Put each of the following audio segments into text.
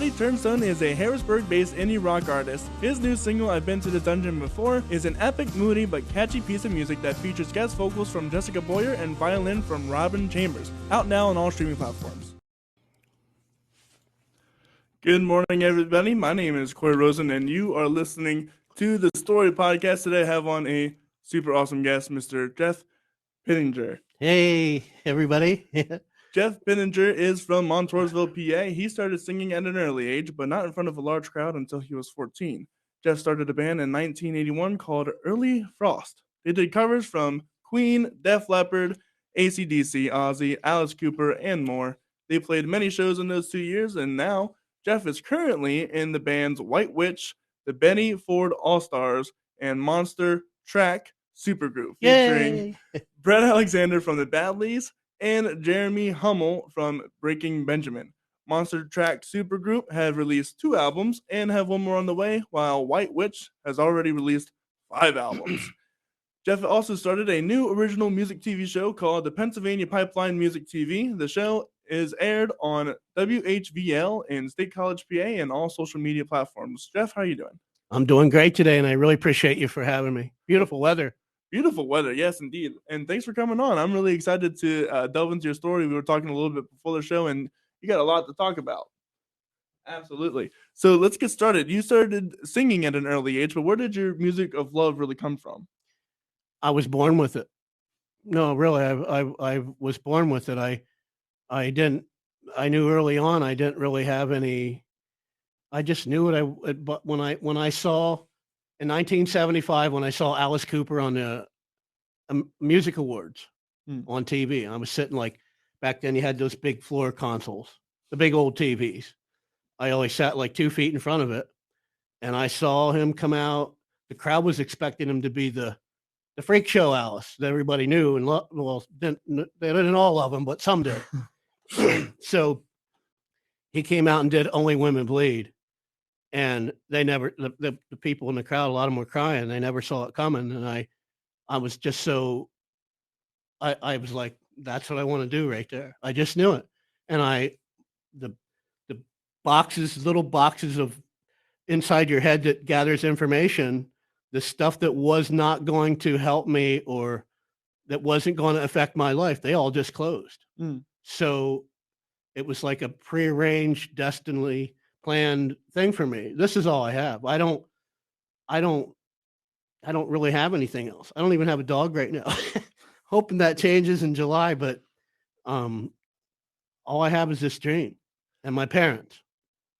everybody. Turnstone is a Harrisburg-based indie rock artist. His new single, I've Been to the Dungeon Before, is an epic, moody, but catchy piece of music that features guest vocals from Jessica Boyer and violin from Robin Chambers. Out now on all streaming platforms. Good morning, everybody. My name is Corey Rosen, and you are listening to the Story Podcast. Today I have on a super awesome guest, Mr. Jeff Pittinger. Hey, everybody. Jeff Pittinger is from Montoursville, PA. He started singing at an early age, but not in front of a large crowd until he was 14. Jeff started a band in 1981 called Early Frost. They did covers from Queen, Def Leppard, AC/DC, Ozzy, Alice Cooper, and more. They played many shows in those 2 years, and now Jeff is currently in the bands White Witch, the Benny Ford All-Stars, and Monster Track Supergroup, featuring Bret Alexander from the Badlees and Jeremy Hummel from Breaking Benjamin. Monster Track Supergroup have released 2 albums and have 1 more on the way, while White Witch has already released 5 albums. Jeff also started a new original music TV show called the Pennsylvania Pipeline Music TV. The show is aired on WHVL in State College, PA, and all social media platforms. Jeff, how are you doing? I'm doing great today, and I really appreciate you for having me. Beautiful weather. Beautiful weather, yes, indeed. And thanks for coming on. I'm really excited to delve into your story. We were talking a little bit before the show, and you got a lot to talk about. Absolutely. So let's get started. You started singing at an early age, but where did your music of love really come from? I was born with it. No, really, I was born with it. I knew early on I didn't really have any. I just knew it. But when I saw in 1975, when I saw Alice Cooper on the music awards on TV, I was sitting like back then. You had those big floor consoles, the big old TVs. I always sat like 2 feet in front of it, and I saw him come out. The crowd was expecting him to be the freak show Alice that everybody knew, and they didn't all love him, but some did. So he came out and did Only Women Bleed, and they never, the people in the crowd, a lot of them were crying. They never saw it coming, and I was just so, I was like, that's what I want to do right there. I just knew it, and the boxes, little boxes of inside your head that gathers information. The stuff that was not going to help me or that wasn't going to affect my life, they all just closed. So it was like a prearranged, destinedly planned thing for me. This is all I have. I don't really have anything else. I don't even have a dog right now. Hoping that changes in July, but all I have is this dream and my parents.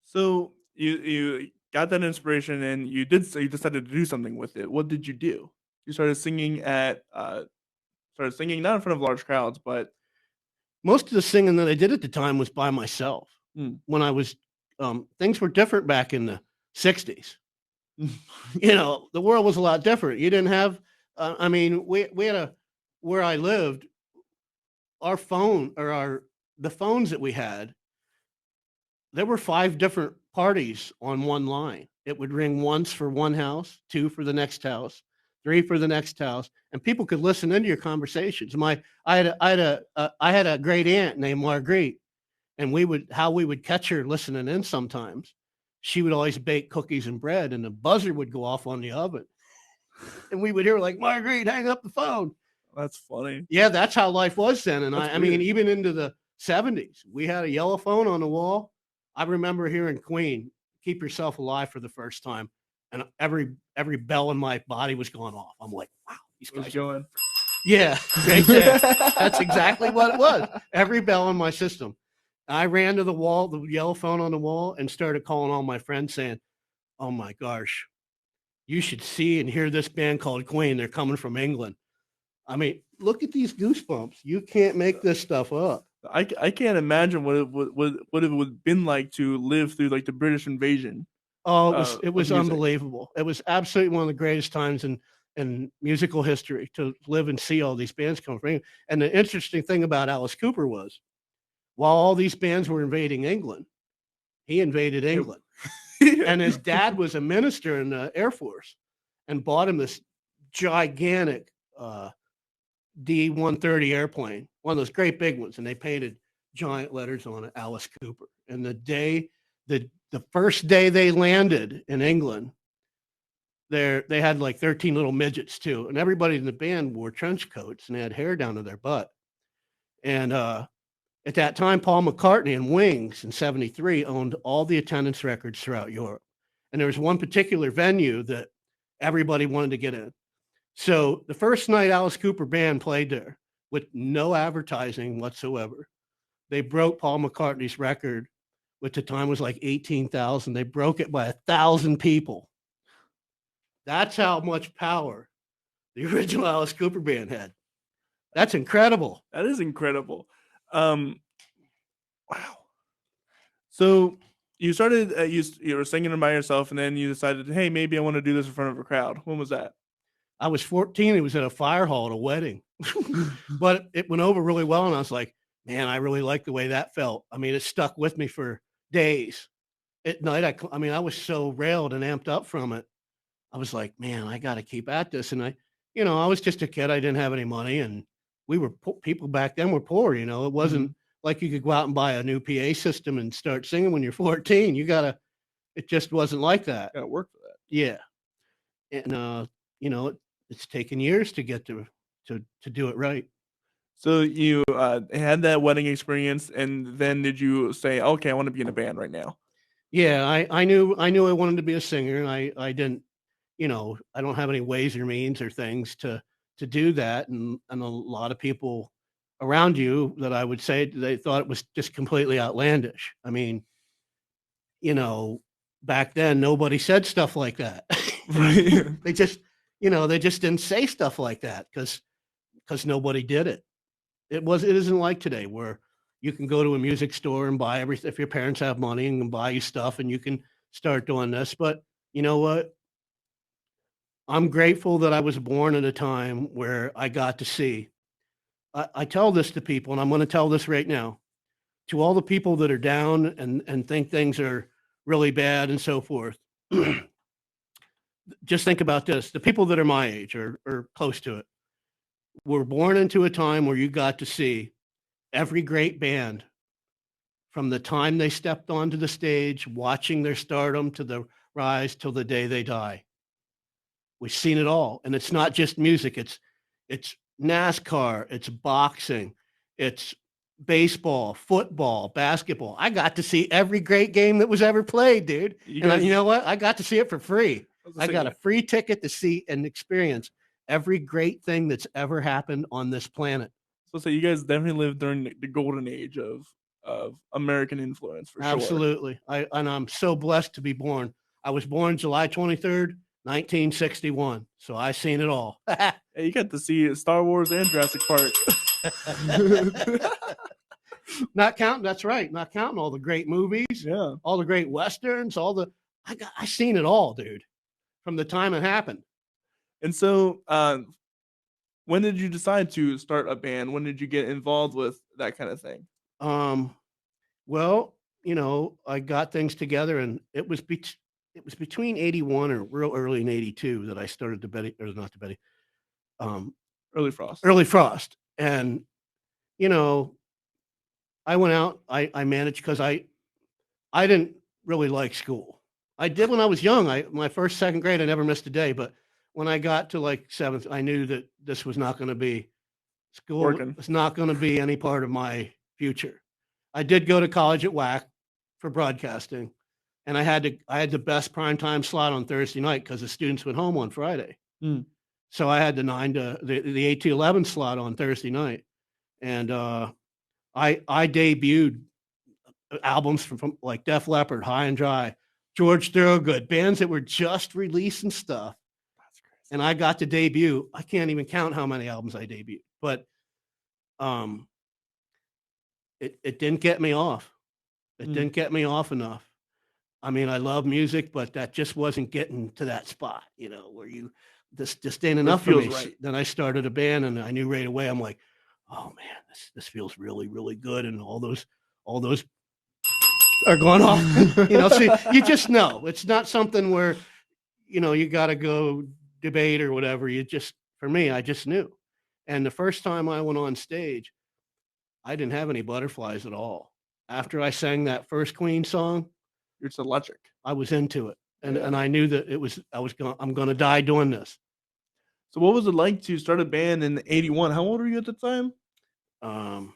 So you got that inspiration, and you decided to do something with it. What did you do? You started singing not in front of large crowds, but most of the singing that I did at the time was by myself. When I was, things were different back in the 60s. The world was a lot different. You didn't have, we had where I lived, our phone or the phones that we had, there were 5 different parties on one line. It would ring once for one house, 2 for the next house, 3 for the next house, and people could listen into your conversations. I had a great aunt named Marguerite, and how we would catch her listening in sometimes. She would always bake cookies and bread, and the buzzer would go off on the oven, and we would hear like, Marguerite, hang up the phone. That's funny. Yeah, that's how life was then. And I mean, even into the 70s, we had a yellow phone on the wall. I remember hearing Queen, Keep Yourself Alive, for the first time, and every bell in my body was going off. I'm like, wow, these guys are going. Yeah, right there. That's exactly what it was. Every bell in my system. I ran to the wall, the yellow phone on the wall, and started calling all my friends saying, oh my gosh, you should see and hear this band called Queen. They're coming from England. I mean, look at these goosebumps. You can't make this stuff up. I can't imagine what it would have been like to live through like the British invasion. Oh, it was unbelievable. It was absolutely one of the greatest times in musical history to live and see all these bands come from England. And the interesting thing about Alice Cooper was, while all these bands were invading England, he invaded England. And his dad was a minister in the Air Force and bought him this gigantic D-130 airplane, one of those great big ones, and they painted giant letters on it, Alice Cooper. And the day that the first day they landed in England, they had like 13 little midgets too, and everybody in the band wore trench coats and they had hair down to their butt. And at that time, Paul McCartney and Wings in '73 owned all the attendance records throughout Europe. And there was one particular venue that everybody wanted to get in. So the first night Alice Cooper Band played there with no advertising whatsoever, they broke Paul McCartney's record, which at the time was like 18,000. They broke it by 1,000 people. That's how much power the original Alice Cooper Band had. That's incredible. That is incredible. Wow. So you started, you were singing by yourself, and then you decided, hey, maybe I want to do this in front of a crowd. When was that? I was 14. It was at a fire hall at a wedding, but it went over really well. And I was like, man, I really like the way that felt. I mean, it stuck with me for days. At night, I mean, I was so railed and amped up from it. I was like, man, I got to keep at this. And I was just a kid. I didn't have any money, and we were people back then were poor. It wasn't like you could go out and buy a new PA system and start singing when you're 14. It just wasn't like that. Got to work for that. Yeah. And, it's taken years to get to do it right. So you had that wedding experience, and then did you say, okay, I want to be in a band right now? Yeah, I knew I wanted to be a singer. I didn't, I don't have any ways or means or things to do that. And a lot of people around you that I would say they thought it was just completely outlandish. I mean, back then nobody said stuff like that. Right. They just didn't say stuff like that because nobody did it. It isn't like today where you can go to a music store and buy everything if your parents have money and can buy you stuff and you can start doing this. But you know what? I'm grateful that I was born at a time where I got to see. I tell this to people, and I'm going to tell this right now, to all the people that are down and think things are really bad and so forth. Just think about this. The people that are my age or close to it were born into a time where you got to see every great band from the time they stepped onto the stage, watching their stardom to the rise till the day they die. We've seen it all. And it's not just music. It's NASCAR, it's boxing, it's baseball, football, basketball. I got to see every great game that was ever played, dude. You know what? I got to see it for free. I got a free ticket to see and experience every great thing that's ever happened on this planet. So you guys definitely lived during the golden age of American influence, for sure. Absolutely. I'm so blessed to be born. I was born July 23rd, 1961. So I seen it all. Hey, you got to see Star Wars and Jurassic Park. Not counting, that's right. Not counting all the great movies. Yeah. All the great Westerns, I seen it all, dude, from the time it happened. And so, when did you decide to start a band? When did you get involved with that kind of thing? Well, I got things together, and it was between 81 or real early in 82 that I started Early Frost. Early Frost. And, I went out, I managed because I didn't really like school. I did when I was young. My first, second grade, I never missed a day. But when I got to like seventh, I knew that this was not going to be school. Working. It's not going to be any part of my future. I did go to college at WAC for broadcasting, and I had the best primetime slot on Thursday night because the students went home on Friday. So I had the 8 to 11 slot on Thursday night, and I debuted albums from like Def Leppard, High and Dry, George Thorogood, bands that were just releasing stuff. That's crazy. And I got to debut. I can't even count how many albums I debuted, but it didn't get me off. It didn't get me off enough. I mean, I love music, but that just wasn't getting to that spot, where this just ain't enough for me. Right. Then I started a band, and I knew right away, I'm like, oh man, this feels really, really good. And all those are going off. See, you just know it's not something where, you got to go debate or whatever. For me, I just knew. And the first time I went on stage, I didn't have any butterflies at all. After I sang that first Queen song, You're just electric. I was into it, and Yeah. and I knew that I'm going to die doing this. So what was it like to start a band in '81? How old were you at the time? Um,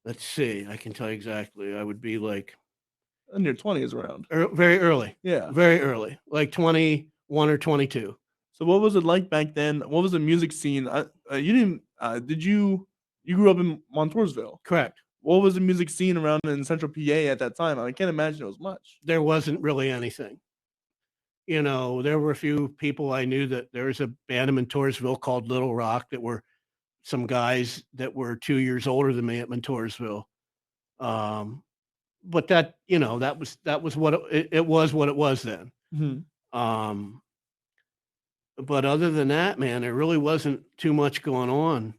let's see. I can tell you exactly. I would be like In your 20s around. very early. Yeah. Very early, like 21 or 22. So what was it like back then? What was the music scene? You didn't you grew up in Montoursville. Correct. What was the music scene around in Central PA at that time? I can't imagine it was much. There wasn't really anything. There were a few people I knew. That there was a band in Montoursville called Little Rock that were some guys that were 2 years older than me at Montoursville. But that was what it was what it was then. Mm-hmm. But other than that, man, there really wasn't too much going on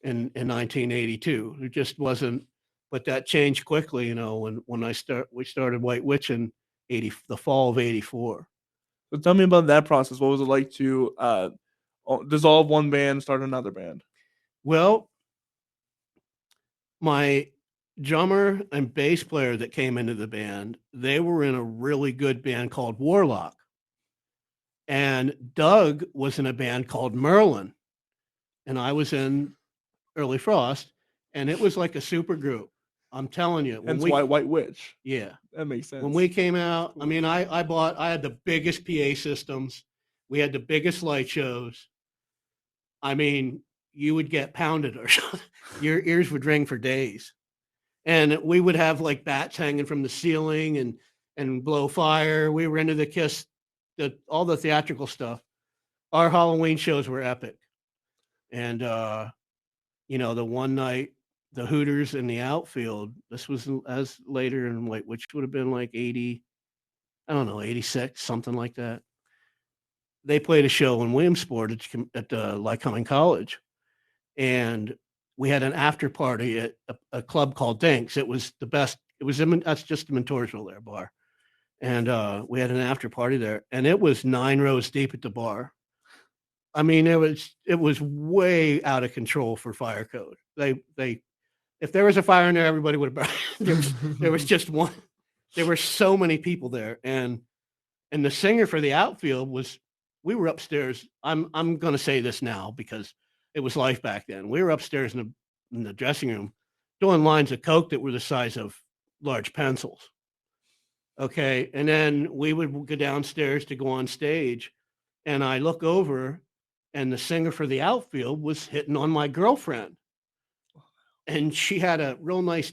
in 1982. There just wasn't. But that changed quickly, when we started White Witch in the fall of '84. So tell me about that process. What was it like to dissolve one band, start another band? Well, my drummer and bass player that came into the band, they were in a really good band called Warlock. And Doug was in a band called Merlin. And I was in Early Frost. And it was like a super group. I'm telling you. Hence why White Witch. Yeah. That makes sense. When we came out, I mean, I had the biggest PA systems. We had the biggest light shows. I mean, you would get pounded or your ears would ring for days. And we would have like bats hanging from the ceiling and blow fire. We were into the Kiss, all the theatrical stuff. Our Halloween shows were epic. And, the one night, the Hooters in the outfield, this was as later in which would have been like 80, I don't know, 86, something like that. They played a show in Williamsport at Lycoming College. And we had an after party at a club called Dinks. It was the best. That's just the Montoursville there bar. And we had an after party there, and it was 9 rows deep at the bar. I mean, it was way out of control for fire code. If there was a fire in there, everybody would have burned. There was just one. There were so many people there, and the singer for the outfield we were upstairs. I'm going to say this now because it was life back then. We were upstairs in the dressing room doing lines of coke that were the size of large pencils. Okay. And then we would go downstairs to go on stage, and I look over, and the singer for the outfield was hitting on my girlfriend. And she had a real nice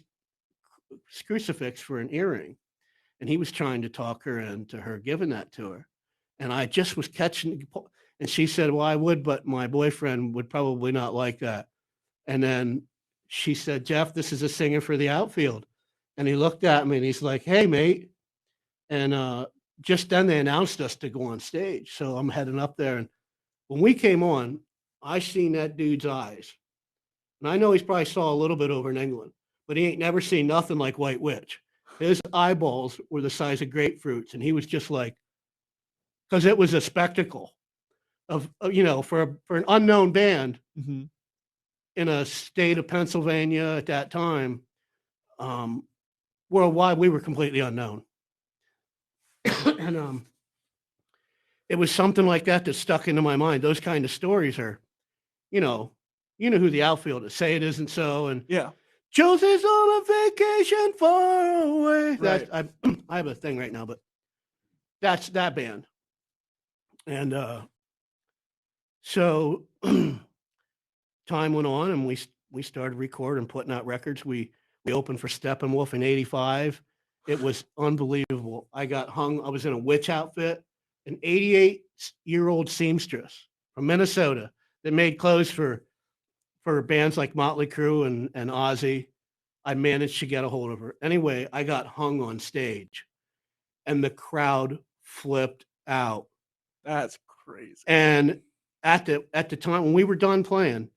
crucifix for an earring. And he was trying to talk her into her giving that to her. And I just was catching, and she said, well, I would, but my boyfriend would probably not like that. And then she said, Jeff, this is a singer for the outfield. And he looked at me and he's like, hey, mate. And just then they announced us to go on stage. So I'm heading up there. And when we came on, I seen that dude's eyes. And I know he's probably saw a little bit over in England, but he ain't never seen nothing like White Witch. His eyeballs were the size of grapefruits. And he was just like, because it was a spectacle of for an unknown band in a state of Pennsylvania at that time, worldwide, we were completely unknown. And it was something like that stuck into my mind. Those kind of stories are, you know who the outfield is. Say It Isn't So, and yeah, Josie's on a vacation far away. Right. I have a thing right now, but that's that band. And so time went on, and we started recording, putting out records. We opened for Steppenwolf in '85. It was unbelievable. I got hung. I was in a witch outfit, an 88-year-old seamstress from Minnesota that made clothes for bands like Motley Crue and Ozzy. I managed to get a hold of her. Anyway, I got hung on stage, and the crowd flipped out. That's crazy. And at the time when we were done playing,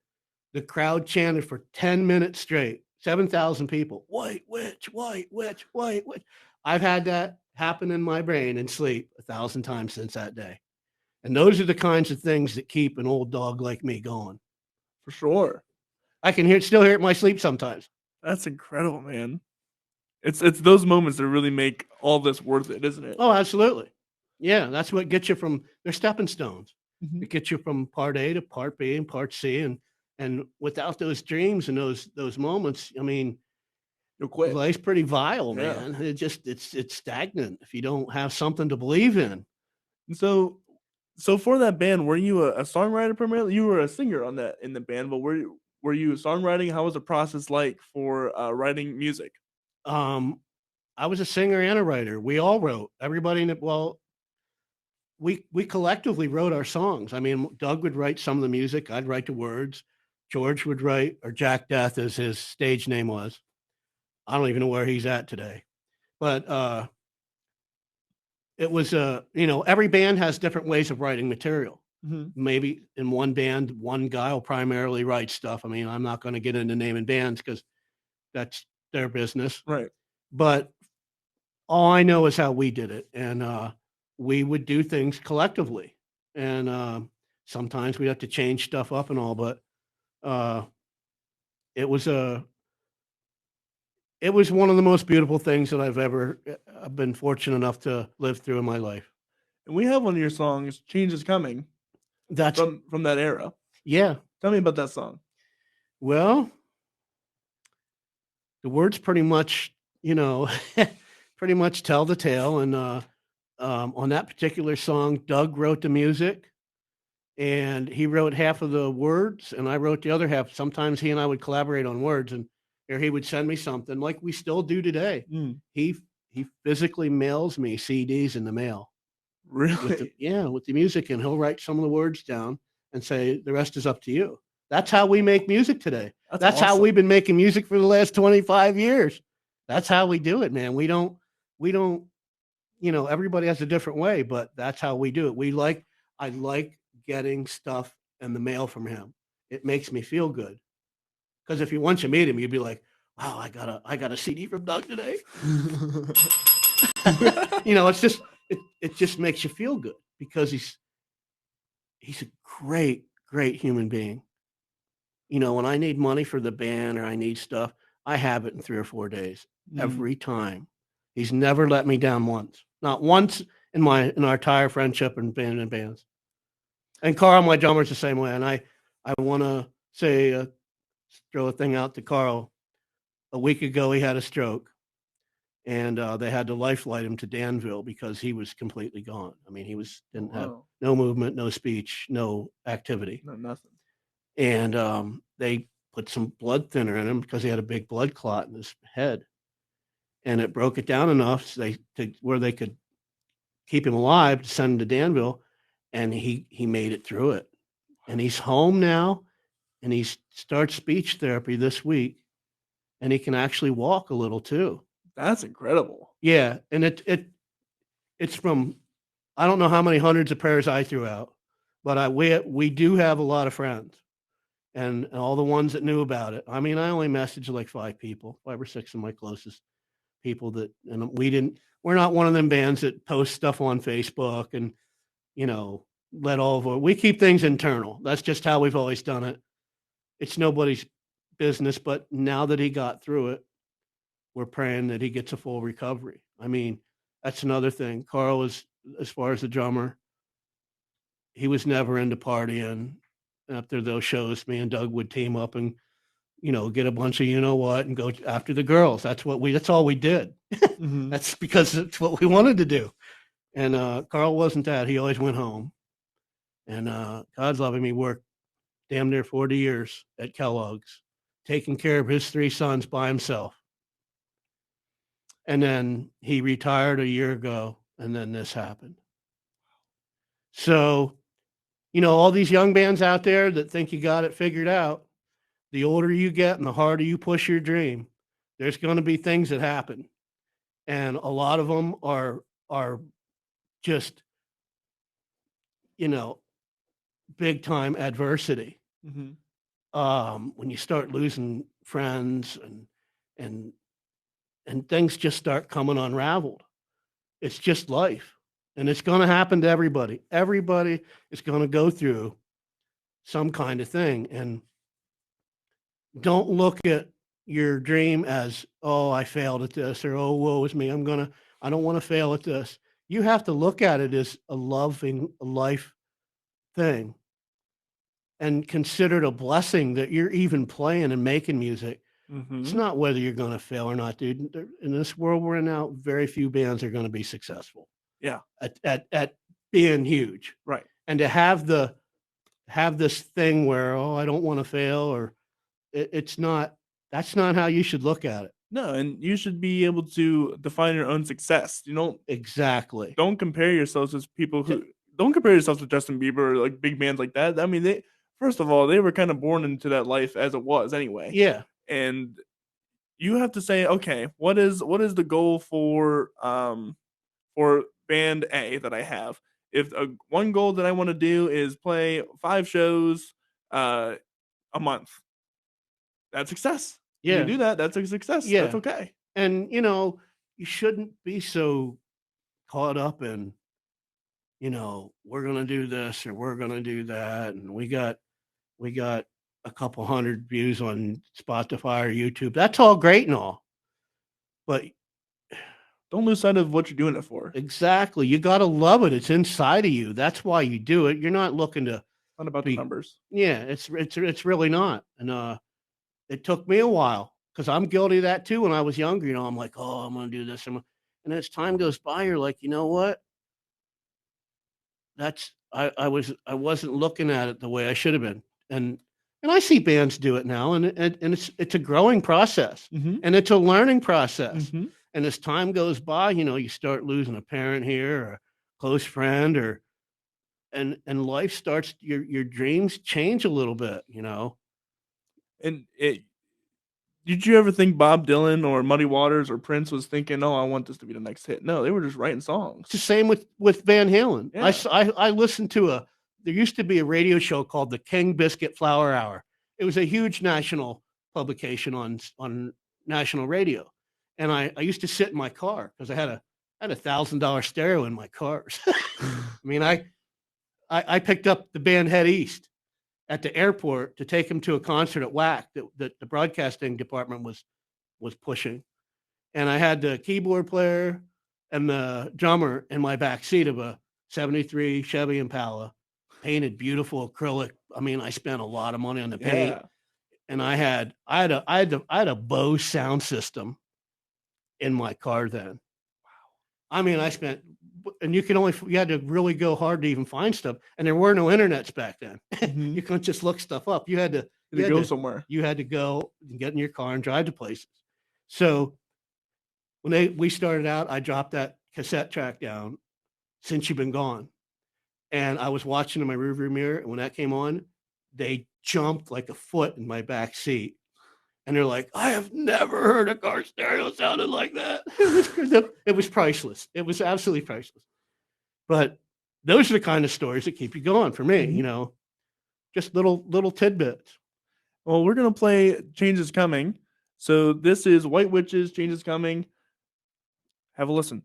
the crowd chanted for 10 minutes straight. 7,000 people. White Witch, White Witch, White Witch. I've had that happen in my brain in sleep 1,000 times since that day. And those are the kinds of things that keep an old dog like me going. For sure. I can still hear it in my sleep sometimes. That's incredible, man. It's those moments that really make all this worth it, isn't it? Oh, absolutely. Yeah, that's what gets you from. They're stepping stones. Mhm. It gets you from part A to part B and part C, and without those dreams and those moments, I mean, You'll quit. life's pretty vile, Yeah. man. It's stagnant if you don't have something to believe in. And so for that band, were you a songwriter primarily? You were a singer on that in the band, but were you songwriting? How was the process like for writing music? Um, I was a singer and a writer. We all wrote. Everybody in it. Well, we collectively wrote our songs. I mean, Doug would write some of the music. I'd write the words. George would write, or Jack Death, as his stage name was. I don't even know where he's at today, but it was every band has different ways of writing material. Mm-hmm. Maybe in one band, one guy will primarily write stuff. I mean, I'm not going to get into naming bands because that's their business. Right. But all I know is how we did it, and we would do things collectively, and sometimes we'd have to change stuff up and all. But it was one of the most beautiful things that I've been fortunate enough to live through in my life. And we have one of your songs, "Change Is Coming," That's from that era. Yeah. Tell me about that song. Well, the words pretty much, pretty much tell the tale. And on that particular song, Doug wrote the music, and he wrote half of the words, and I wrote the other half. Sometimes he and I would collaborate on words, and or he would send me something like we still do today. Mm. He physically mails me CDs in the mail. Really? With the music, and he'll write some of the words down and say the rest is up to you. That's how we make music today. That's awesome. how we've been making music for the last 25 years. That's how we do it, man. We don't, everybody has a different way, but that's how we do it. I like getting stuff in the mail from him. It makes me feel good. Because if once you meet him, you'd be like, wow, I got a CD from Doug today. It's just, it just makes you feel good because he's a great, great human being. When I need money for the band or I need stuff, I have it in 3 or 4 days every time. He's never let me down once, not once in our entire friendship and bands. And Carl, my drummer, is the same way. And I want to say, throw a thing out to Carl. A week ago, he had a stroke, and they had to lifeline him to Danville because he was completely gone. I mean, didn't have no movement, no speech, no activity, no nothing. And they put some blood thinner in him because he had a big blood clot in his head, and it broke it down enough where they could keep him alive to send him to Danville, and he made it through it, and he's home now, and he starts speech therapy this week, and he can actually walk a little too. That's incredible. Yeah, and it's from, I don't know how many hundreds of prayers I threw out, but we do have a lot of friends, and all the ones that knew about it. I mean, I only messaged like 5 or 6 of my closest people and we're not one of them bands that post stuff on Facebook and, we keep things internal. That's just how we've always done it. It's nobody's business, but now that he got through it, we're praying that he gets a full recovery. I mean, that's another thing. Carl was, as far as the drummer, he was never into partying. After those shows, me and Doug would team up and, get a bunch of and go after the girls. That's all we did. Mm-hmm. That's because it's what we wanted to do. And Carl wasn't that. He always went home. And God's loving me, worked damn near 40 years at Kellogg's, taking care of his 3 sons by himself. And then he retired a year ago, and then this happened. So, all these young bands out there that think you got it figured out, the older you get and the harder you push your dream, there's going to be things that happen. And a lot of them are just, big time adversity. Mm-hmm. When you start losing friends and things just start coming unraveled. It's just life. And it's going to happen to everybody. Everybody is going to go through some kind of thing. And don't look at, your dream as, oh, I failed at this, or oh, woe is me. I don't want to fail at this. You have to look at it as a loving life thing and consider it a blessing that you're even playing and making music. It's not whether you're going to fail or not, dude. In this world we're in now, very few bands are going to be successful. Yeah. At being huge. Right. And to have this thing where, oh, I don't want to fail, or that's not how you should look at it. No, and you should be able to define your own success. You know, exactly. Don't compare yourselves to people who don't compare yourselves to Justin Bieber or like big bands like that. I mean, first of all, they were kind of born into that life as it was anyway. Yeah. And you have to say, okay, what is the goal for band A that I have? If one goal that I want to do is play 5 shows a month, that's success. Yeah. You do that, that's a success. Yeah. That's okay. And you shouldn't be so caught up in, we're going to do this or we're going to do that. And we got a couple hundred views on Spotify or YouTube. That's all great and all, but don't lose sight of what you're doing it for. Exactly. You got to love it. It's inside of you. That's why you do it. You're not looking to. Not about the numbers. Yeah, it's really not. And it took me a while because I'm guilty of that too. When I was younger, I'm like, oh, I'm going to do this. And as time goes by, you're like, you know what? I wasn't looking at it the way I should have been. And I see bands do it now, and it's a growing process, and it's a learning process. And as time goes by, you start losing a parent here, or a close friend, and life starts. Your dreams change a little bit, And did you ever think Bob Dylan or Muddy Waters or Prince was thinking, "Oh, I want this to be the next hit"? No, they were just writing songs. It's the same with Van Halen. Yeah. I listened to there used to be a radio show called the King Biscuit Flour Hour. It was a huge national publication on national radio. And I used to sit in my car because I had a $1,000 stereo in my cars. I mean, I picked up the band Head East at the airport to take them to a concert at WAC that the broadcasting department was pushing. And I had the keyboard player and the drummer in my back seat of a 73 Chevy Impala, painted beautiful acrylic. I mean, I spent a lot of money on the paint. Yeah. And I had a Bose sound system in my car then. Wow. I mean, I spent, and you had to really go hard to even find stuff. And there were no internets back then. You couldn't just look stuff up. You had to go somewhere. You had to go and get in your car and drive to places. So when we started out, I dropped that cassette track down, Since You've Been Gone. And I was watching in my rearview mirror. And when that came on, they jumped like a foot in my back seat. And they're like, I have never heard a car stereo sounded like that. It was priceless. It was absolutely priceless. But those are the kind of stories that keep you going for me, just little tidbits. Well, we're going to play Change Is Coming. So this is White Witches, Change Is Coming. Have a listen.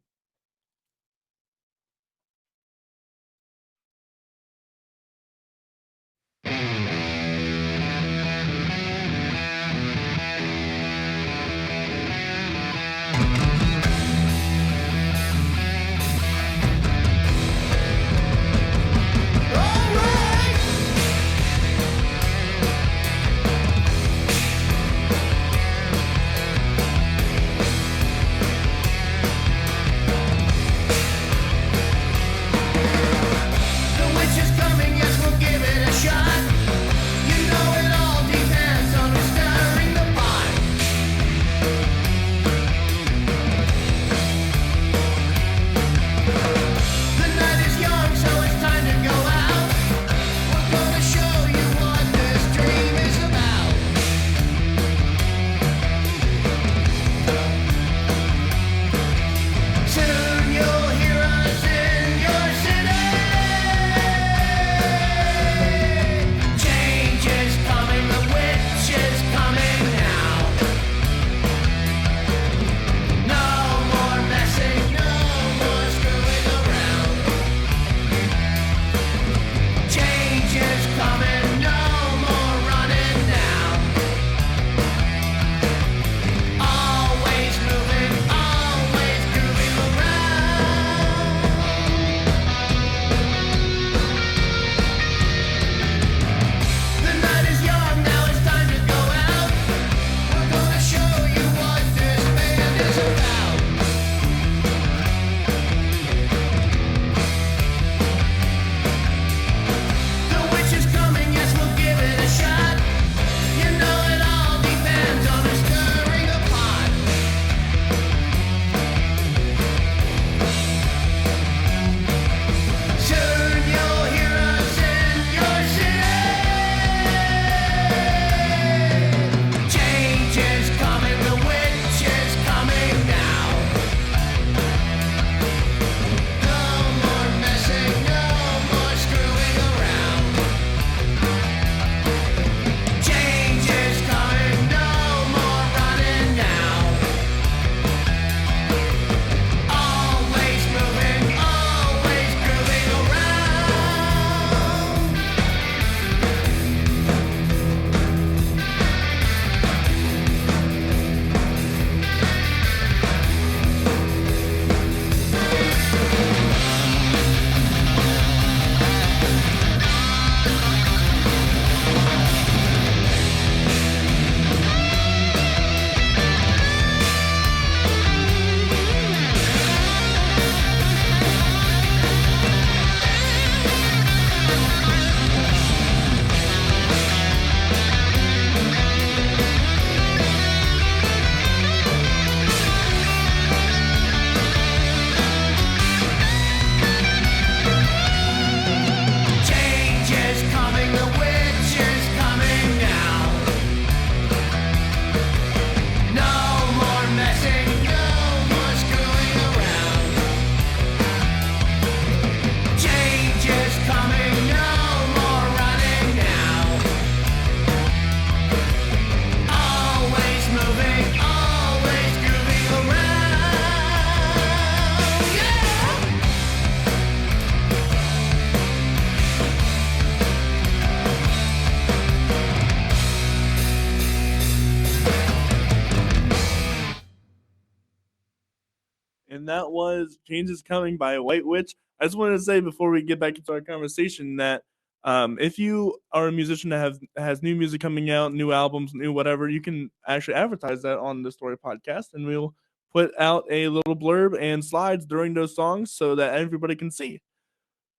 and that was Change Is Coming by White Witch. I just wanted to say before we get back into our conversation that if you are a musician that has new music coming out, new albums, new whatever, you can actually advertise that on the Story Podcast, and we'll put out a little blurb and slides during those songs so that everybody can see.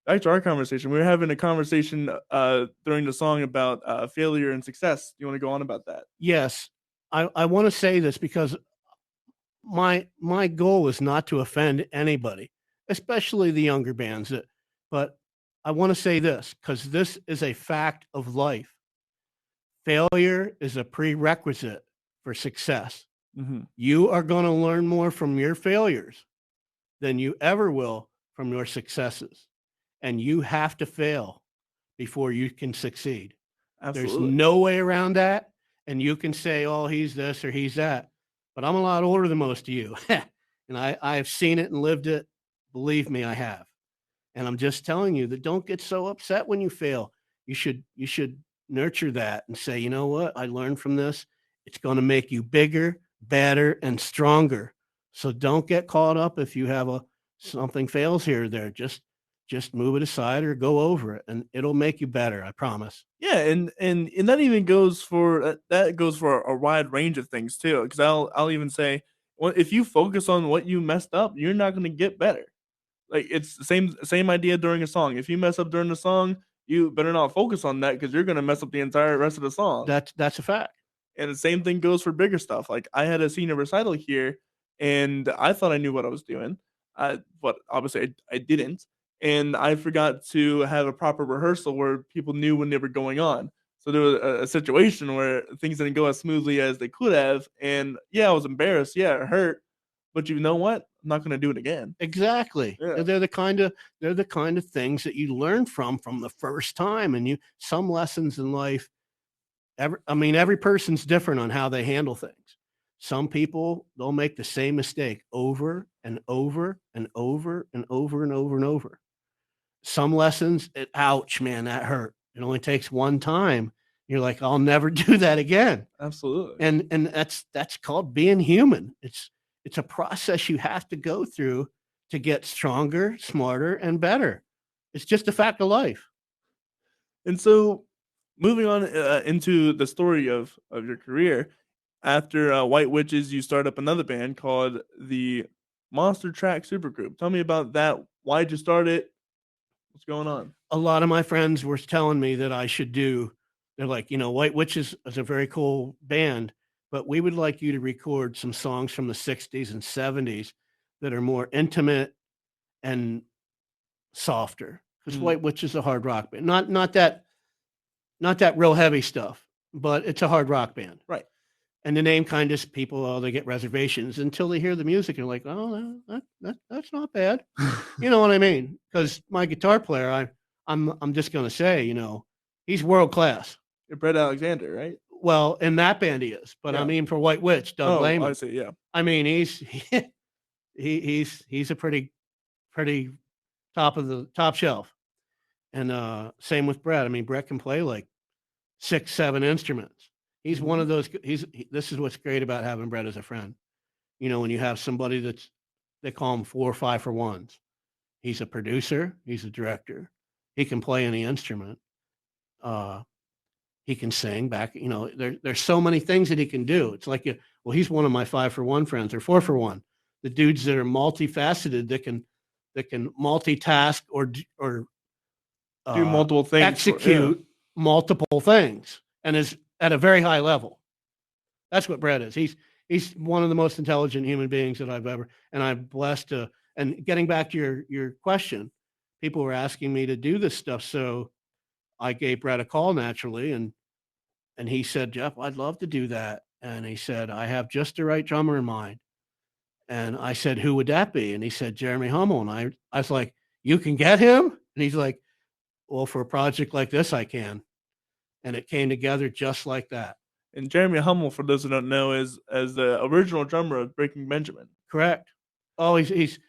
Back to our conversation. We were having a conversation during the song about failure and success. You want to go on about that? Yes. I want to say this because my goal is not to offend anybody, especially the younger bands. But I want to say this because this is a fact of life. Failure is a prerequisite for success. Mm-hmm. You are going to learn more from your failures than you ever will from your successes. And you have to fail before you can succeed. Absolutely. There's no way around that. And you can say, oh, he's this or he's that. But I'm a lot older than most of you. And I've seen it and lived it. Believe me, I have. And I'm just telling you that don't get so upset when you fail. You should nurture that and say, you know what? I learned from this. It's going to make you bigger, better, and stronger. So don't get caught up if you have something fails here or there. Just move it aside or go over it, and it'll make you better. I promise. Yeah, and that even goes for a wide range of things too. Because I'll even say, well, if you focus on what you messed up, you're not going to get better. Like it's the same idea during a song. If you mess up during the song, you better not focus on that because you're going to mess up the entire rest of the song. That's a fact. And the same thing goes for bigger stuff. Like I had a senior recital here, and I thought I knew what I was doing, but obviously I didn't. And I forgot to have a proper rehearsal where people knew when they were going on. So there was a situation where things didn't go as smoothly as they could have. And yeah, I was embarrassed. Yeah, it hurt. But you know what? I'm not going to do it again. Exactly. Yeah. They're the kind of things that you learn from the first time. And some lessons in life. Every person's different on how they handle things. Some people, they'll make the same mistake over and over and over and over and over and over. Some lessons, ouch, man, that hurt. It only takes one time. You're like, I'll never do that again. Absolutely. And that's called being human. It's a process you have to go through to get stronger, smarter, and better. It's just a fact of life. And so, moving on into the story of your career, after White Witches, you start up another band called the Track Supergroup. Tell me about that. Why'd you start it? What's going on? A lot of my friends were telling me that I should do. They're like, White Witches is a very cool band, but we would like you to record some songs from the 60s and 70s that are more intimate and softer. Because White Witch is a hard rock band. Not that real heavy stuff, but it's a hard rock band. Right. And the name kind of people, they get reservations until they hear the music and like, oh, that's not bad. You know what I mean? Because my guitar player, I'm just going to say, he's world class. You're Bret Alexander, right? Well, in that band he is, but yeah. For White Witch, Doug Lehman. I see, yeah. He's a pretty top shelf. And same with Bret. Bret can play like 6-7 instruments. He's one of those. This is what's great about having Bret as a friend. When you have somebody they call him 4 or 5 for ones. He's a producer. He's a director. He can play any instrument. He can sing back. There's so many things that he can do. It's like, he's one of my 5 for 1 friends or 4 for 1. The dudes that are multifaceted that can multitask or do multiple things, execute multiple things, and is at a very high level. That's what Bret is. He's one of the most intelligent human beings that I've ever, and I'm blessed to. And getting back to your question, people were asking me to do this stuff, so I gave Bret a call naturally, and he said, Jeff, I'd love to do that. And he said, I have just the right drummer in mind. And I said, who would that be? And he said, Jeremy Hummel. And I was like, you can get him? And he's like, well, for a project like this, I can. And it came together just like that. And Jeremy Hummel, for those who don't know, is the original drummer of Breaking Benjamin. Correct. Oh, he's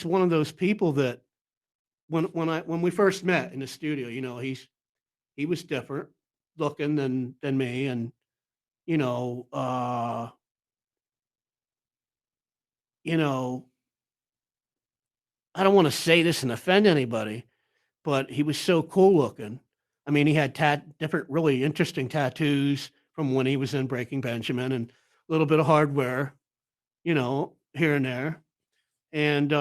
one of those people that when we first met in the studio, he was different looking than me, and I don't want to say this and offend anybody, but he was so cool looking. I mean, he had different really interesting tattoos from when he was in Breaking Benjamin and a little bit of hardware, you know, here and there. And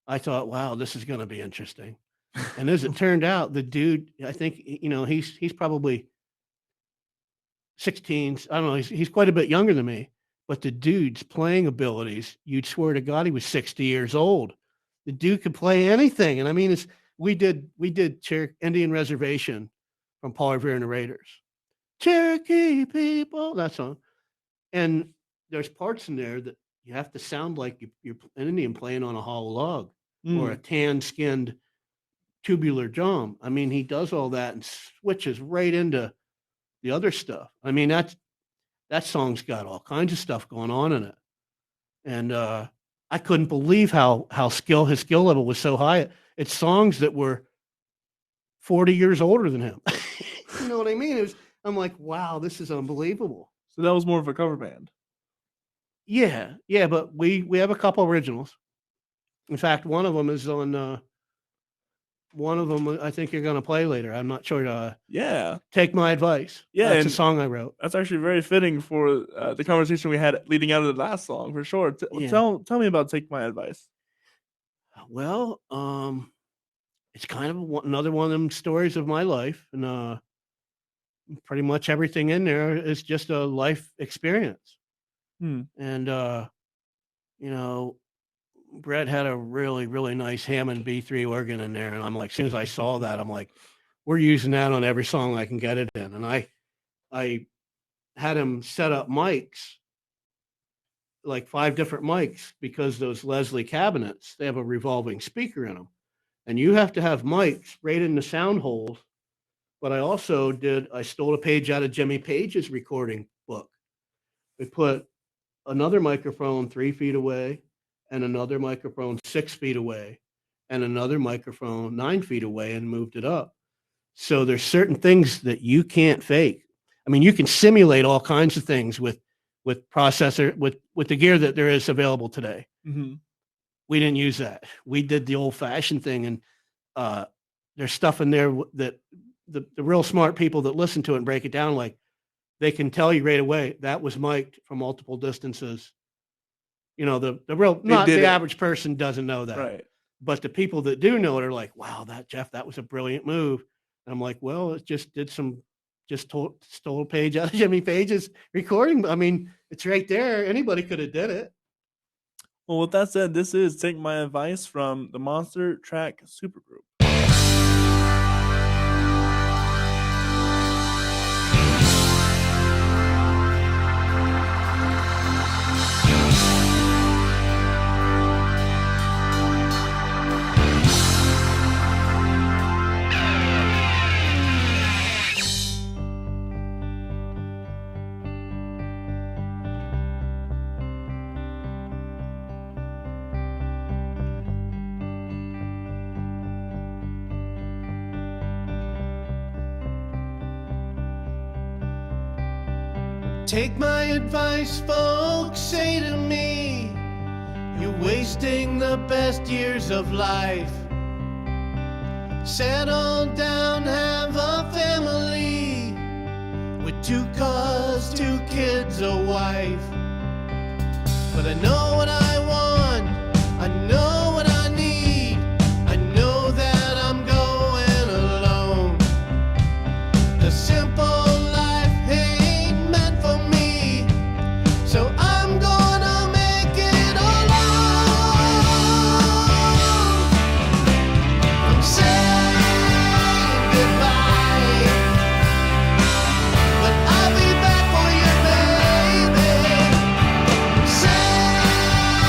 I thought, wow, this is going to be interesting. And as it turned out, the dude, I think, you know, he's probably 16. I don't know. He's quite a bit younger than me, but the dude's playing abilities, you'd swear to God he was 60 years old. The dude could play anything. And I mean, we did Indian Reservation from Paul Revere and the Raiders. Cherokee people, that song. And there's parts in there that you have to sound like you're an Indian playing on a hollow log or a tan-skinned tubular drum. I mean, he does all that and switches right into the other stuff. I mean, that song's got all kinds of stuff going on in it. And I couldn't believe how his skill level was so high. It's songs that were 40 years older than him. You know what I mean? I'm like, wow, this is unbelievable. So that was more of a cover band. Yeah, but we have a couple originals. In fact, one of them is on. One of them I think you're going to play later. I'm not sure. Yeah. Take My Advice. Yeah, that's a song I wrote. That's actually very fitting for the conversation we had leading out of the last song, for sure. Tell me about Take My Advice. Well, it's kind of another one of them stories of my life, and pretty much everything in there is just a life experience. And you know, Bret had a really, really nice Hammond B3 organ in there, and I'm like, as soon as I saw that, I'm like, we're using that on every song I can get it in. And I had him set up mics, like 5 different mics, because those Leslie cabinets, they have a revolving speaker in them, and you have to have mics right in the sound holes. But I also I stole a page out of Jimmy Page's recording book. We put another microphone 3 feet away, and another microphone 6 feet away, and another microphone 9 feet away, and moved it up. So there's certain things that you can't fake. I mean, you can simulate all kinds of things with processor, with the gear that there is available today. Mm-hmm. We didn't use that. We did the old fashioned thing. And there's stuff in there that the real smart people that listen to it and break it down, like, they can tell you right away that was mic'd from multiple distances. You know, the real, not the average person doesn't know that. Right. But the people that do know it are like, wow, that was a brilliant move. And I'm like, well, it just stole a page out of Jimmy Page's recording. I mean, it's right there. Anybody could have did it. Well, with that said, this is Take My Advice from the Monster Track Supergroup. Take my advice, folks say to me, you're wasting the best years of life. Settle down, have a family with 2 cars, 2 kids, a wife. But I know what I want, I know what I need, I know that I'm going alone. The simple life ain't meant for me, so I'm gonna make it alone. I'm saying goodbye, but I'll be back for you, baby. I'm saying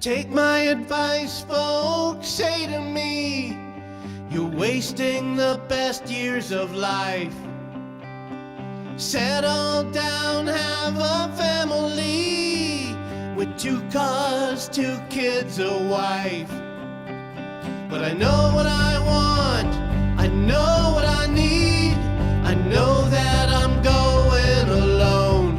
Take my advice, folks, say to me, you're wasting the best years of life. Settle down, have a family with 2 cars, 2 kids, a wife. But I know what I want, I know what I need, I know that I'm going alone.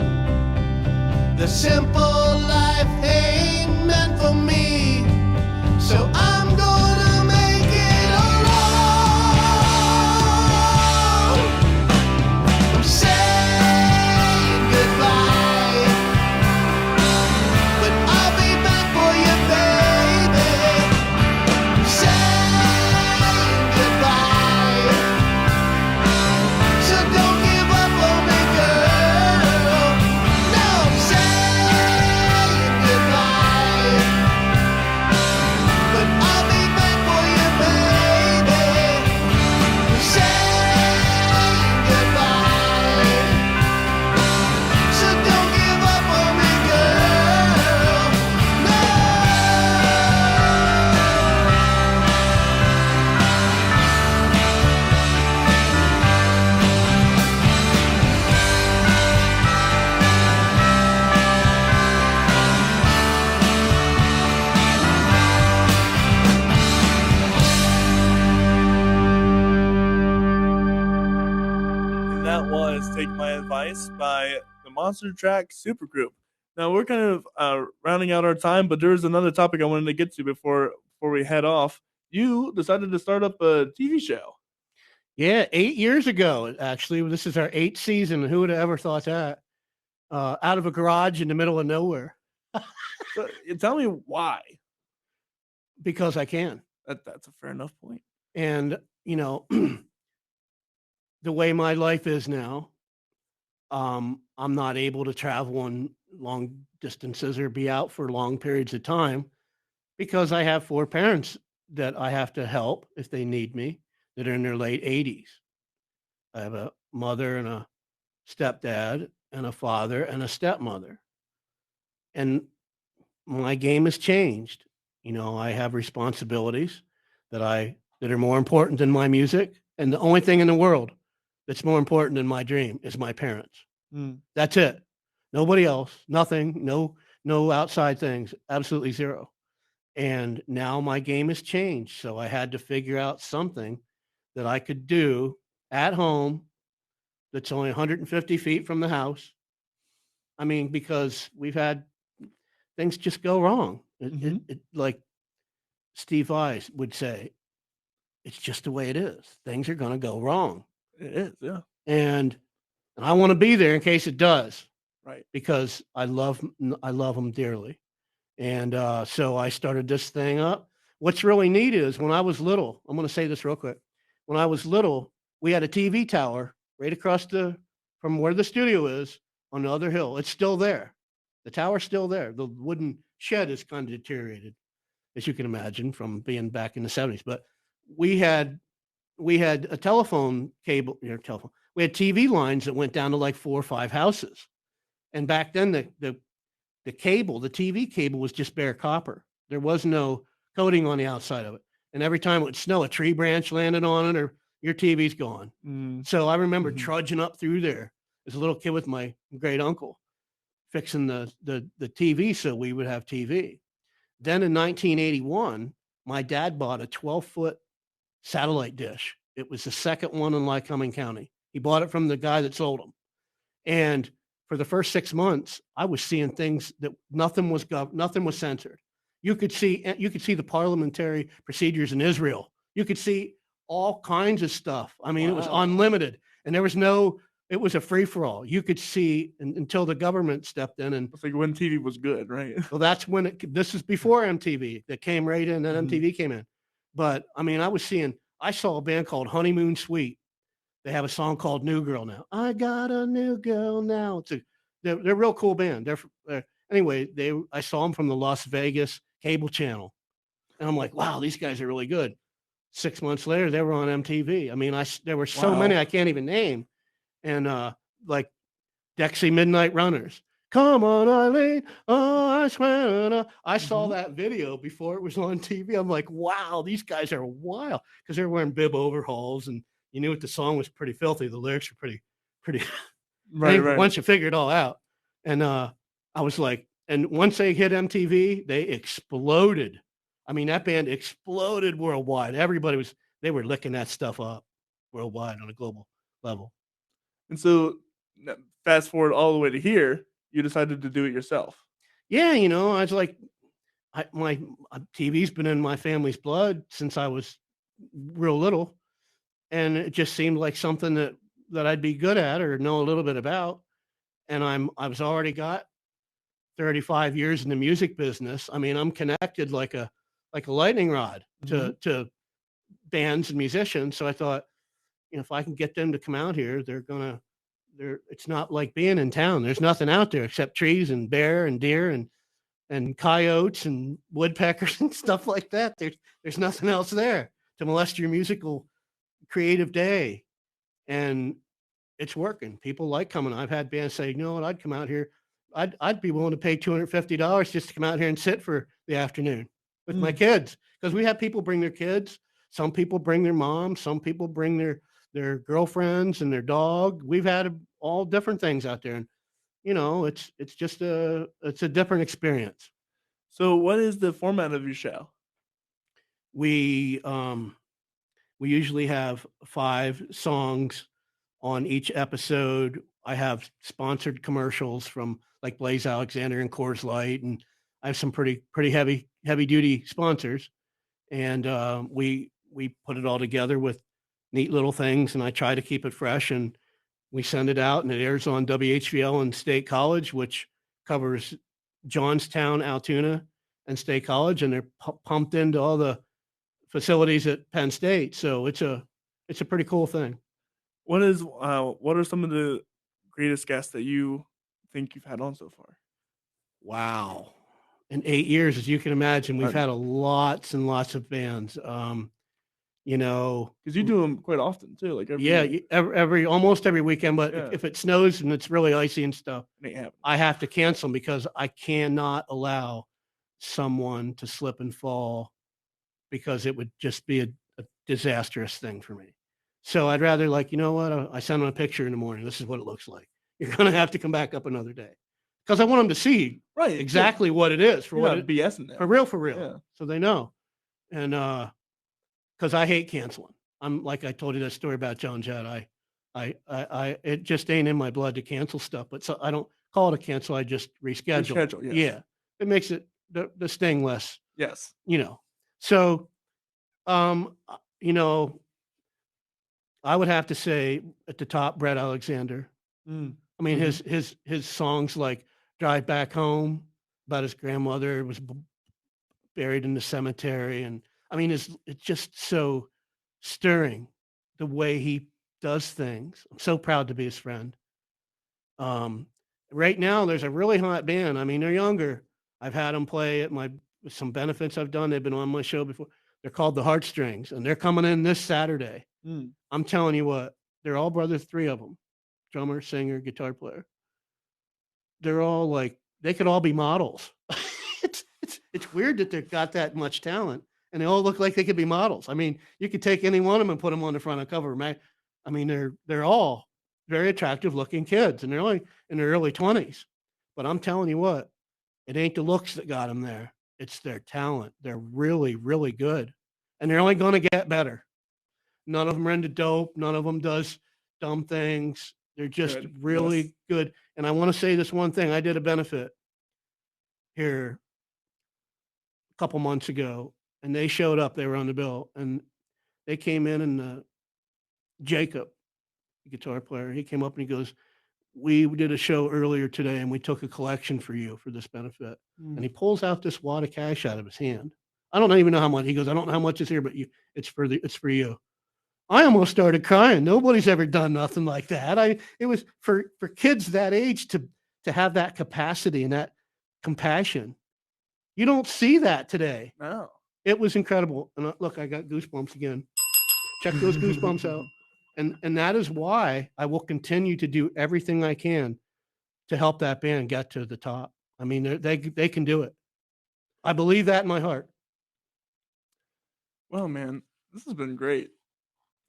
The simple life ain't meant for me, so I'm gonna make it alone. I'm saying goodbye, but I'll be back for you, baby. I'm saying goodbye, so don't give up on me, girl. No, I'm saying goodbye, but I'll be back for you, baby. I'm saying goodbye, so don't give up on me, girl. No. And that was Take My Advice by the Monster Track Supergroup. Now we're kind of rounding out our time, but there's another topic I wanted to get to before we head off. You decided to start up a TV show. Yeah, 8 years ago, actually. This is our 8th season. Who would have ever thought that? Out of a garage in the middle of nowhere, So, tell me why. because I can. That's a fair enough point. And, you know, the way my life is now, I'm not able to travel on long distances or be out for long periods of time because I have 4 parents that I have to help if they need me that are in their late 80s. I have a mother and a stepdad and a father and a stepmother. And my game has changed. You know, I have responsibilities that are more important than my music. And the only thing in the world that's more important than my dream is my parents. Mm. That's it. Nobody else, nothing, no outside things, absolutely zero. And now my game has changed. So I had to figure out something that I could do at home that's only 150 feet from the house. I mean, because we've had things just go wrong. Like Steve Vai would say, it's just the way it is. Things are going to go wrong. It is, yeah. And I want to be there in case it does. Right. Because I love them dearly. And so I started this thing up. What's really neat is when I was little, I'm going to say this real quick. When I was little, we had a TV tower right across from where the studio is on the other hill. It's still there. The tower's still there. The wooden shed is kind of deteriorated, as you can imagine, from being back in the 70s. But we had a telephone cable, we had TV lines that went down to like 4 or 5 houses. And back then the cable, the TV cable was just bare copper. There was no coating on the outside of it. And every time it would snow, a tree branch landed on it or your TV's gone. Mm. So I remember trudging up through there as a little kid with my great uncle, fixing the TV so we would have TV. Then in 1981, my dad bought a 12-foot satellite dish. It was the second one in Lycoming County. He bought it from the guy that sold them. And for the first 6 months, I was seeing things that nothing was censored. You could see the parliamentary procedures in Israel. You could see all kinds of stuff. I mean, It was unlimited, and it was a free for all. You could see until the government stepped in, and It's like when TV was good, right? well, that's when this is before MTV that came right in, and MTV came in. But I mean, I saw a band called Honeymoon Suite. They have a song called New Girl Now. I got a new girl now. They're a real cool band. Anyway, I saw them from the Las Vegas cable channel. And I'm like, wow, these guys are really good. 6 months later, they were on MTV. I mean, there were so many I can't even name. And like Dexy Midnight Runners, Come on, Eileen. Oh, I swear. I saw that video before it was on TV. I'm like, wow, these guys are wild because they're wearing bib overalls, and you knew the song was pretty filthy. The lyrics were pretty. Right. Once you figure it all out, and I was like, and once they hit MTV, they exploded. I mean, that band exploded worldwide. They were licking that stuff up worldwide on a global level. And so, fast forward all the way to here, you decided to do it yourself. Yeah, I was like, my TV's been in my family's blood since I was real little, and it just seemed like something that I'd be good at or know a little bit about. And I was already got 35 years in the music business. I mean, I'm connected like a lightning rod to bands and musicians. So I thought, if I can get them to come out here, it's not like being in town. There's nothing out there except trees and bear and deer and coyotes and woodpeckers and stuff like that. There's nothing else there to molest your musical creative day. And it's working. People like coming. I've had bands say, I'd come out here. I'd be willing to pay $250 just to come out here and sit for the afternoon with my kids. Because we have people bring their kids. Some people bring their moms. Some people bring their girlfriends and their dog. We've had all different things out there. And, it's just it's a different experience. So what is the format of your show? We usually have 5 songs on each episode. I have sponsored commercials from like Bret Alexander and Coors Light, and I have some pretty heavy duty sponsors. And we put it all together with neat little things, and I try to keep it fresh, and we send it out, and it airs on WHVL and State College, which covers Johnstown, Altoona, and State College, and they're pumped into all the facilities at Penn State. So it's a pretty cool thing. What are some of the greatest guests that you think you've had on so far? Wow. In 8 years, as you can imagine, we've had lots and lots of bands. Because you do them quite often too. Like almost every weekend. But if it snows and it's really icy and stuff, I have to cancel them because I cannot allow someone to slip and fall, because it would just be a disastrous thing for me. So I'd rather, I send them a picture in the morning. This is what it looks like. You're going to have to come back up another day, because I want them to see exactly what it is for what it BS in there. For real. Yeah. So they know. And because I hate canceling. I'm like I told you that story about John Jett. I it just ain't in my blood to cancel stuff. But so I don't call it a cancel. I just reschedule. Yes. Yeah, it makes it the sting less. Yes. So, I would have to say at the top, Bret Alexander. I mean, his songs like "Drive Back Home," about his grandmother was buried in the cemetery, and I mean, it's just so stirring the way he does things. I'm so proud to be his friend. Right now, there's a really hot band. I mean, they're younger. I've had them play at some benefits I've done. They've been on my show before. They're called the Heartstrings, and they're coming in this Saturday. I'm telling you what, they're all brothers, 3 of them, drummer, singer, guitar player. They're all like, they could all be models. It's weird that they've got that much talent, and they all look like they could be models. I mean, you could take any one of them and put them on the front of cover. I mean, they're all very attractive looking kids, and they're only in their early 20s. But I'm telling you what, it ain't the looks that got them there. It's their talent. They're really, really good, and they're only going to get better. None of them are into dope. None of them does dumb things. They're just really good. And I want to say this one thing. I did a benefit here a couple months ago, and they showed up. They were on the bill, and they came in, and Jacob, the guitar player, he came up and he goes, "We did a show earlier today, and we took a collection for you for this benefit." And he pulls out this wad of cash out of his hand. I don't even know how much. He goes, "I don't know how much is here, but it's for you." I almost started crying. Nobody's ever done nothing like that. It was for kids that age to have that capacity and that compassion. You don't see that today. No. It was incredible. And look, I got goosebumps again. Check those goosebumps out. And that is why I will continue to do everything I can to help that band get to the top. I mean, they can do it. I believe that in my heart. Well, man, this has been great.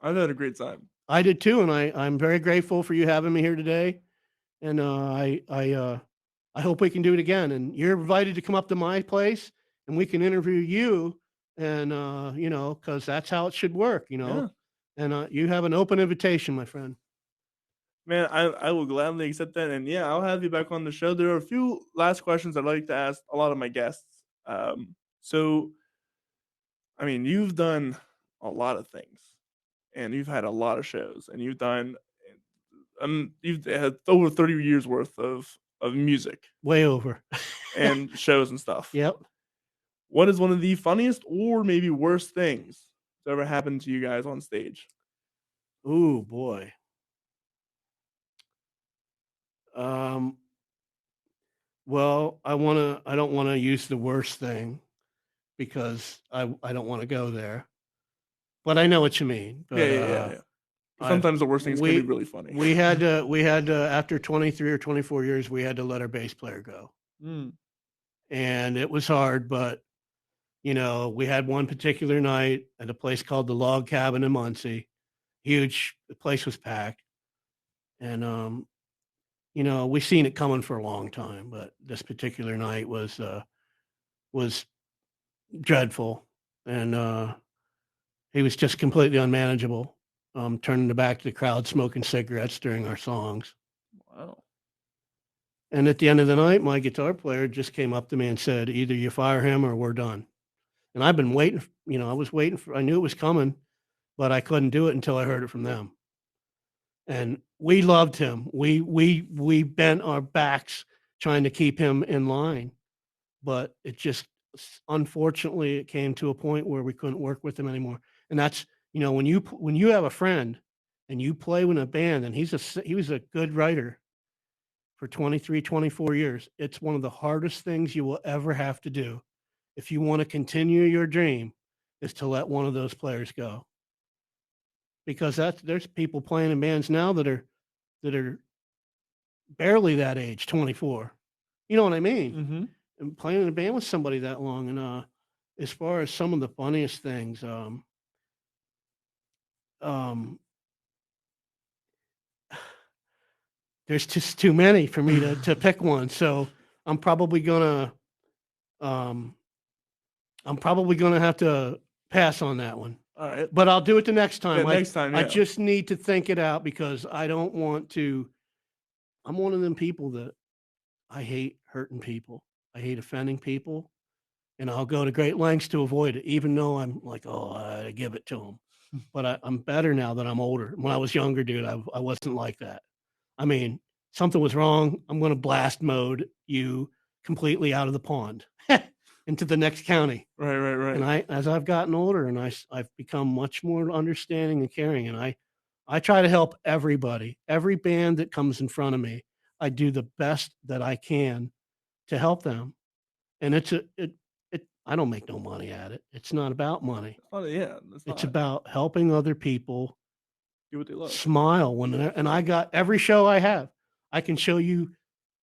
I've had a great time. I did too, and I'm very grateful for you having me here today. And I hope we can do it again. And you're invited to come up to my place, and we can interview you. And because that's how it should work, Yeah. And you have an open invitation, my friend. Man, I will gladly accept that. And yeah, I'll have you back on the show. There are a few last questions I'd like to ask a lot of my guests. So, I mean, you've done a lot of things, and you've had a lot of shows, and you've had over 30 years worth of music Way over. and shows and stuff. Yep. What is one of the funniest or maybe worst things that ever happened to you guys on stage? Ooh, boy. Well, I don't want to use the worst thing because I don't want to go there. But I know what you mean. But, Yeah. Sometimes the worst things can be really funny. We had to after 23 or 24 years, we had to let our bass player go. And it was hard, but we had one particular night at a place called the Log Cabin in Muncie. Huge, the place was packed. And we seen it coming for a long time, but this particular night was dreadful. And he was just completely unmanageable. Turning the back to the crowd, smoking cigarettes during our songs. Wow. And at the end of the night, my guitar player just came up to me and said, either you fire him or we're done. And I've been waiting, I knew it was coming, but I couldn't do it until I heard it from them. And we loved him. We bent our backs trying to keep him in line, but it just, unfortunately, it came to a point where we couldn't work with him anymore. And that's, when you have a friend and you play with a band, and he was a good writer for 23, 24 years, it's one of the hardest things you will ever have to do if you want to continue your dream, is to let one of those players go. Because there's people playing in bands now that are barely that age, 24. You know what I mean? Mm-hmm. And playing in a band with somebody that long. And as far as some of the funniest things, there's just too many for me to pick one. So I'm probably gonna have to pass on that one. All right. But I'll do it the next time. Yeah, next time, I yeah. just need to think it out because I don't want to. I'm one of them people that I hate hurting people. I hate offending people. And I'll go to great lengths to avoid it, even though I'm like, I give it to them. But I'm better now that I'm older. When I was younger, dude, I wasn't like that. I mean, something was wrong. I'm going to blast mode you completely out of the pond into the next county. Right. And as I've gotten older, and I've become much more understanding and caring, and I try to help everybody, every band that comes in front of me. I do the best that I can to help them, and I don't make no money at it. It's not about money. It's about helping other people do what they love. Smile and I got every show I have. I can show you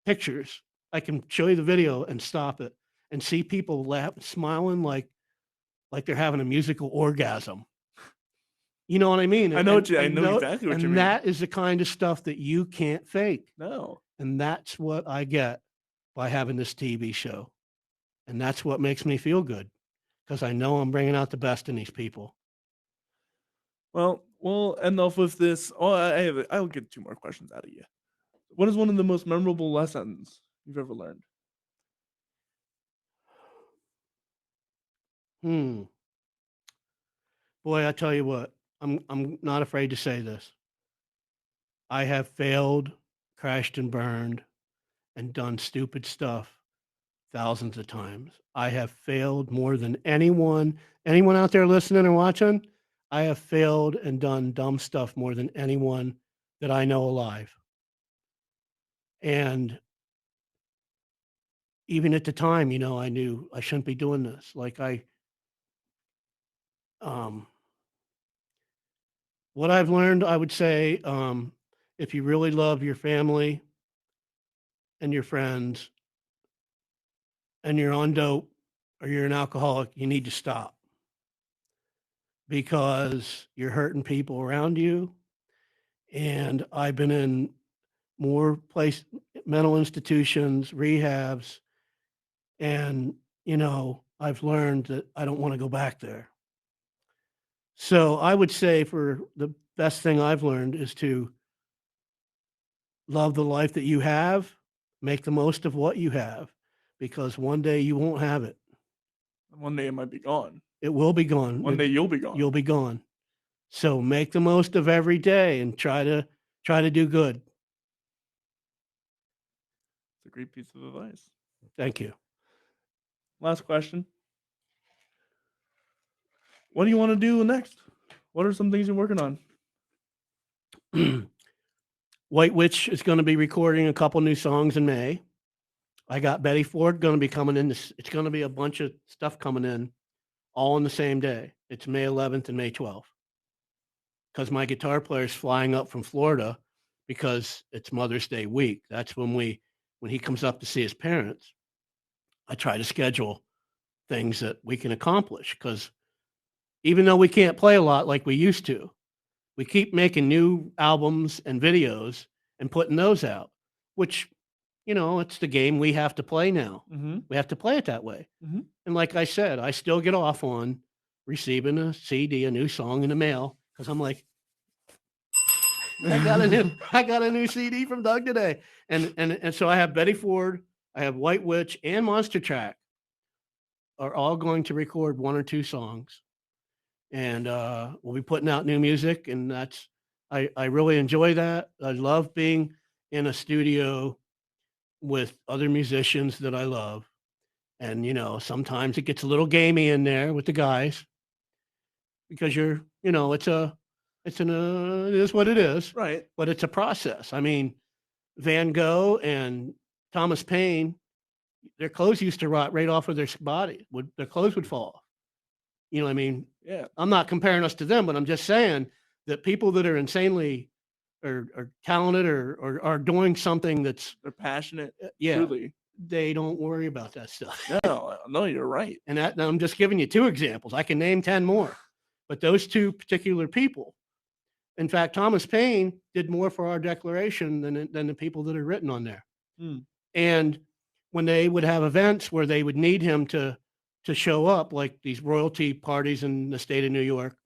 pictures. I can show you the video and stop it and see people smiling like they're having a musical orgasm. You know what I mean? I know exactly what you mean. And that is the kind of stuff that you can't fake. No. And that's what I get by having this TV show. And that's what makes me feel good, because I know I'm bringing out the best in these people. Well, we'll end off with this. I'll get 2 more questions out of you. What is one of the most memorable lessons you've ever learned? Boy, I tell you what, I'm not afraid to say this. I have failed, crashed and burned, and done stupid stuff thousands of times. I have failed more than anyone out there listening and watching. I have failed and done dumb stuff more than anyone that I know alive. And even at the time, I knew I shouldn't be doing this. Like what I've learned, I would say, if you really love your family, and your friends and you're on dope or you're an alcoholic, you need to stop because you're hurting people around you. And I've been in more mental institutions, rehabs, and, I've learned that I don't want to go back there. So I would say for the best thing I've learned is to love the life that you have, make the most of what you have, because one day you won't have it. One day it might be gone. It will be gone. One day you'll be gone. You'll be gone. So make the most of every day and try to do good. It's a great piece of advice. Thank you. Last question. What do you want to do next? What are some things you're working on? White Witch is going to be recording a couple new songs in May. I got Betty Ford going to be coming in. It's going to be a bunch of stuff coming in all on the same day. It's May 11th and May 12th. Because my guitar player is flying up from Florida because it's Mother's Day week. That's when he comes up to see his parents, I try to schedule things that we can accomplish. Because even though we can't play a lot like we used to, we keep making new albums and videos and putting those out, which, it's the game we have to play now. Mm-hmm. We have to play it that way. Mm-hmm. And like I said, I still get off on receiving a CD, a new song in the mail, because I'm like, I got a new CD from Doug today. And so I have Betty Ford, I have White Witch, and Monster Track are all going to record one or two songs. And we'll be putting out new music, and I really enjoy that. I love being in a studio with other musicians that I love. And, sometimes it gets a little gamey in there with the guys because it is what it is. Right. But it's a process. I mean, Van Gogh and Thomas Paine, their clothes used to rot right off of their body. Their clothes would fall off. You know what I mean? Yeah. I'm not comparing us to them, but I'm just saying that people that are insanely or talented or are doing something that's They're passionate. Yeah. Truly. They don't worry about that stuff. No, you're right. And I'm just giving you two examples. I can name 10 more, but those two particular people. In fact, Thomas Paine did more for our declaration than the people that are written on there. Mm. And when they would have events where they would need him to show up, like these royalty parties in the state of New York,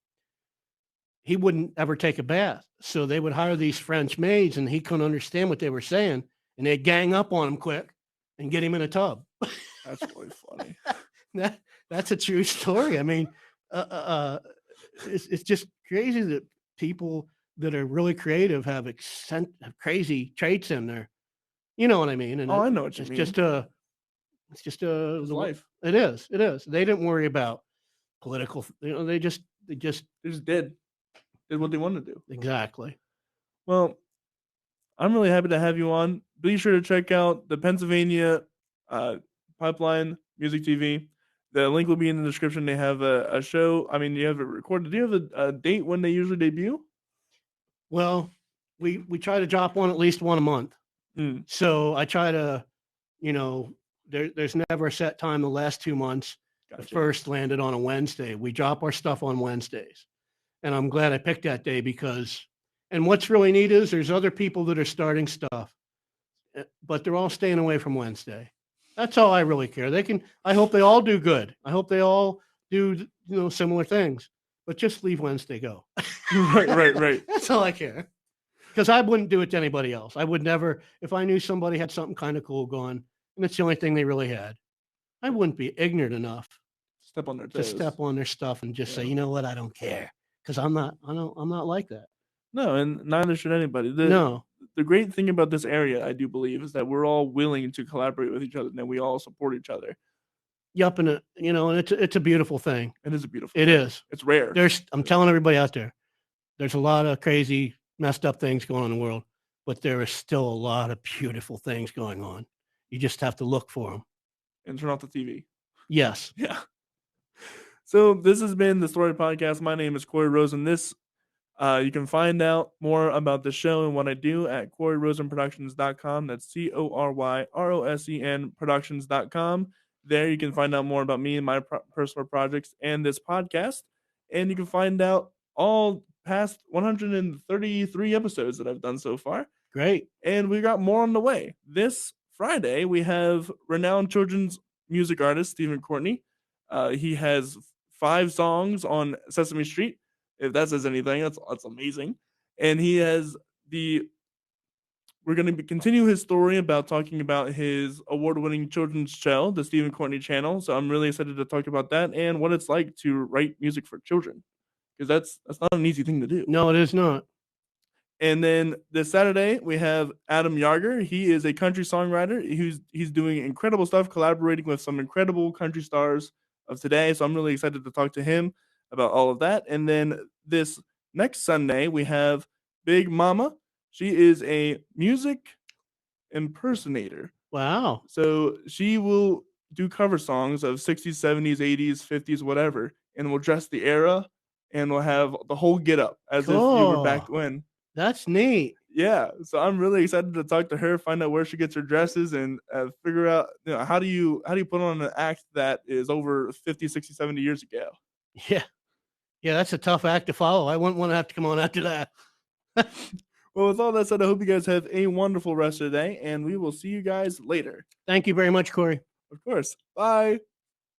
he wouldn't ever take a bath. So they would hire these French maids, and he couldn't understand what they were saying, and they'd gang up on him quick and get him in a tub. That's really funny. That's a true story. I mean, it's just crazy that people that are really creative have crazy traits in there. You know what I mean? And I know what you mean. It's just a life. It is. They didn't worry about political. They just did what they wanted to do. Exactly. Well, I'm really happy to have you on. Be sure to check out the Pennsylvania Pipeline Music TV. The link will be in the description. They have a show. I mean, you have it recorded. Do you have a date when they usually debut? Well, we try to drop at least one a month. Mm. So I try to, there's never a set time. The last 2 months, Gotcha. The first landed on a Wednesday. We drop our stuff on Wednesdays. And I'm glad I picked that day and what's really neat is there's other people that are starting stuff, but they're all staying away from Wednesday. That's all I really care. I hope they all do good. I hope they all do, similar things, but just leave Wednesday go. Right. That's all I care. Because I wouldn't do it to anybody else. I would never, if I knew somebody had something kind of cool going, and it's the only thing they really had, I wouldn't be ignorant enough step on their to toes. step on their stuff and just say, you know what, I don't care. Because I'm not like that. No, and neither should anybody. No. The great thing about this area, I do believe, is that we're all willing to collaborate with each other and that we all support each other. Yup, and it's a beautiful thing. It is a beautiful It thing. is. It's rare. I'm telling everybody out there, there's a lot of crazy, messed up things going on in the world, but there is still a lot of beautiful things going on. You just have to look for them. And turn off the TV. Yes. Yeah. So this has been the Story Podcast. My name is Corey Rosen. This You can find out more about the show and what I do at CoreyRosenProductions.com. That's CORYROSEN Productions.com. There you can find out more about me and my personal projects and this podcast. And you can find out all past 133 episodes that I've done so far. Great. And we got more on the way. This Friday, we have renowned children's music artist Stephen Courtney. He has 5 songs on Sesame Street. If that says anything, that's amazing. And he has we're going to continue his story about talking about his award-winning children's show, the Stephen Courtney Channel. So I'm really excited to talk about that and what it's like to write music for children, because that's not an easy thing to do. No, it is not. And then this Saturday we have Adam Yarger. He is a country songwriter. He's doing incredible stuff, collaborating with some incredible country stars of today. So I'm really excited to talk to him about all of that. And then this next Sunday we have Big Mama. She is a music impersonator. Wow. So she will do cover songs of 60s, 70s, 80s, 50s, whatever, and will dress the era and will have the whole get up as if you were back when. That's neat. Yeah. So I'm really excited to talk to her, find out where she gets her dresses, and figure out, how do you put on an act that is over 50, 60, 70 years ago. Yeah. Yeah, that's a tough act to follow. I wouldn't want to have to come on after that. Well, with all that said, I hope you guys have a wonderful rest of the day, and we will see you guys later. Thank you very much, Corey. Of course. Bye.